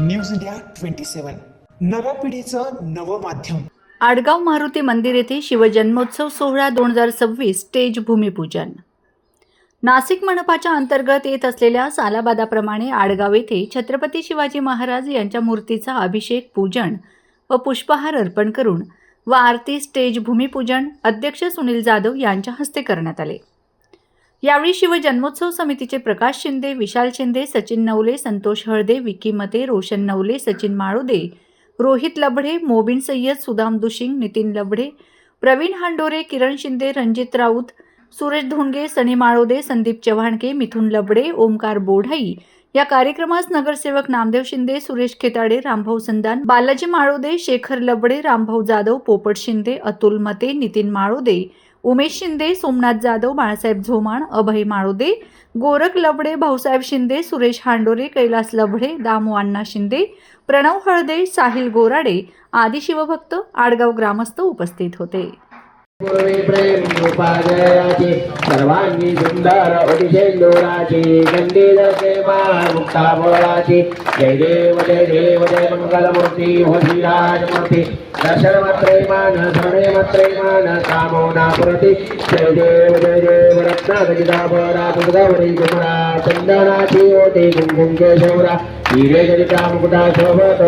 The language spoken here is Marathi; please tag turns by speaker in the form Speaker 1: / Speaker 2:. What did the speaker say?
Speaker 1: न्यूज इंडिया 27 नव्या पिढीचं नवं माध्यम।
Speaker 2: आडगाव मारुती मंदिर येथे शिवजन्मोत्सव सोहळा 2026 स्टेज भूमिपूजन। नाशिक मनपाच्या अंतर्गत येत असलेल्या सालाबादाप्रमाणे आडगाव येथे छत्रपती शिवाजी महाराज यांच्या मूर्तीचा अभिषेक, पूजन व पुष्पहार अर्पण करून व आरती स्टेज भूमिपूजन अध्यक्ष सुनील जाधव यांच्या हस्ते करण्यात आले। यावेळी शिवजन्मोत्सव समितीचे प्रकाश शिंदे, विशाल शिंदे, सचिन नवले, संतोष हळदे, विकी मते, रोशन नवले, सचिन माळुदे, रोहित लबडे, मोबिन सय्यद, सुदाम दुशिंग, नितीन लबडे, प्रवीण हांडोरे, किरण शिंदे, रणजित राऊत, सुरेश धोंडगे, सनी माळुदे, संदीप चव्हाणके, मिथुन लबडे, ओमकार बोढाई या कार्यक्रमास नगरसेवक नामदेव शिंदे, सुरेश खेताडे, रामभाऊ संदान, बालाजी माळुदे, शेखर लबडे, रामभाऊ जाधव, पोपट शिंदे, अतुल मते, नितीन माळुदे, उमेश शिंदे, सोमनाथ जाधव, बाळासाहेब झोमाण, अभय माळुदे, गोरख लबडे, भाऊसाहेब शिंदे, सुरेश हांडोरे, कैलास लबडे, दामू अण्णा शिंदे, प्रणव हळदे, साहिल गोराडे आदी शिवभक्त आडगाव ग्रामस्थ उपस्थित होते।
Speaker 3: प्रेम रूपाजयाची सर्वांगी सुंदर अतिशेंदुराची गंडील प्रेमा मुक्ता बोळाची जय देव जय देव जय मंगलमूर्ती हो श्रीराजमूर्ती दर्शन मात्रे मान स्मरणे मात्रे मान कामना पुरती जय देव रत्नागजिताभरा दुर्गावरी कुमरा चंदनाची ओटी कुंकुम केशवरा हिरे जरिता मुकुटा शोभत